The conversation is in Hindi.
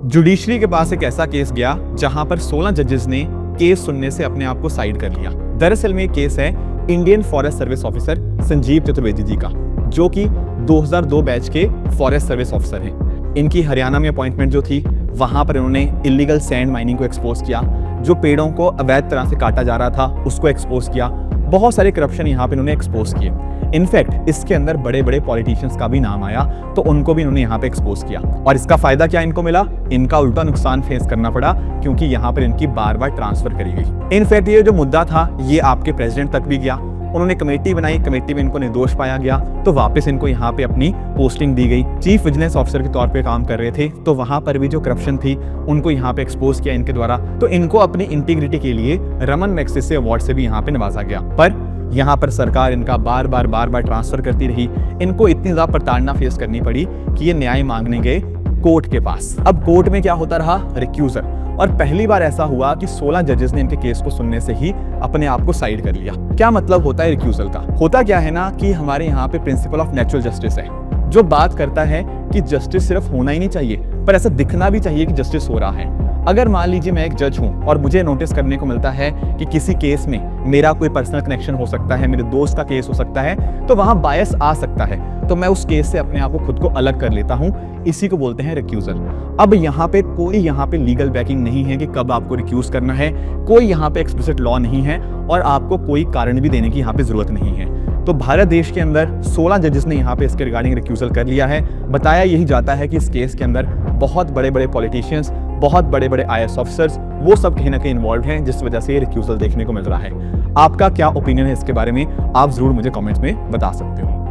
जुडिशरी के पास एक ऐसा केस गया जहां पर 16 जजेस ने केस सुनने से अपने आप को साइड कर लिया। दरअसल में केस है Indian forest service officer Sanjiv Chaturvedi ji का, जो कि 2002 बैच के फॉरेस्ट सर्विस ऑफिसर हैं। इनकी हरियाणा में अपॉइंटमेंट जो थी, वहां पर इन्होंने इलीगल सैंड माइनिंग को एक्सपोज किया, जो पेड़ों को अवैध तरह से काटा जा रहा था उसको एक्सपोज किया। बहुत सारे करप्शन यहाँ पे इन्होंने एक्सपोज किए। इनफैक्ट इसके अंदर बड़े बड़े पॉलिटिशियंस का भी नाम आया, तो उनको भी इन्होंने यहाँ पे एक्सपोज किया। और इसका फायदा क्या इनको मिला? इनका उल्टा नुकसान फेस करना पड़ा, क्योंकि यहाँ पर इनकी बार बार ट्रांसफर करी गई। इनफैक्ट ये जो मुद्दा था ये आपके प्रेसिडेंट तक भी गया। उन्होंने कमेटी बनाई, कमेटी में इनको निर्दोष पाया गया, तो वापस इनको यहाँ पे अपनी पोस्टिंग दी गई। चीफ विजिलेंस ऑफिसर के तौर पे काम कर रहे थे, तो वहां पर भी जो करप्शन थी उनको यहाँ पे एक्सपोज किया इनके द्वारा। तो इनको अपनी इंटीग्रिटी के लिए रमन मैग्सेसे अवार्ड से भी यहाँ पे नवाजा गया। पर यहाँ पर सरकार इनका बार बार ट्रांसफर करती रही। इनको इतनी ज्यादा प्रताड़ना फेस करनी पड़ी कि ये न्याय मांगने गए कोर्ट के पास। अब कोर्ट में क्या होता रहा? रिक्यूजर। और पहली बार ऐसा हुआ कि 16 जजेस ने इनके केस को सुनने से ही अपने आप को साइड कर लिया। क्या मतलब होता है रिक्यूजल का? होता क्या है ना कि हमारे यहाँ पे प्रिंसिपल ऑफ नेचुरल जस्टिस है, जो बात करता है कि जस्टिस सिर्फ होना ही नहीं चाहिए, पर ऐसा दिखना भी चाहिए कि जस्टिस हो रहा है। अगर मान लीजिए मैं एक जज हूं और मुझे नोटिस करने को मिलता है कि किसी केस में मेरा कोई पर्सनल कनेक्शन हो सकता है, मेरे दोस्त का केस हो सकता है, तो वहां बायस आ सकता है, तो मैं उस केस से अपने आप को खुद को अलग कर लेता हूं। इसी को बोलते हैं रिक्यूजल। अब यहाँ पे कोई लीगल बैकिंग नहीं है कि कब आपको रिक्यूज करना है, कोई यहाँ पे एक्सप्लिसिट लॉ नहीं है, और आपको कोई कारण भी देने की यहाँ पे जरूरत नहीं है। तो भारत देश के अंदर 16 जजेस ने यहाँ पे इसके रिगार्डिंग रिक्यूजल कर लिया है। बताया यही जाता है कि इस केस के अंदर बहुत बड़े बड़े पॉलिटिशियंस, बहुत बड़े बड़े IAS ऑफिसर्स, वो सब कहीं ना कहीं इन्वॉल्व हैं, जिस वजह से ये रिक्यूजल देखने को मिल रहा है। आपका क्या ओपिनियन है इसके बारे में? आप जरूर मुझे कमेंट्स में बता सकते हो।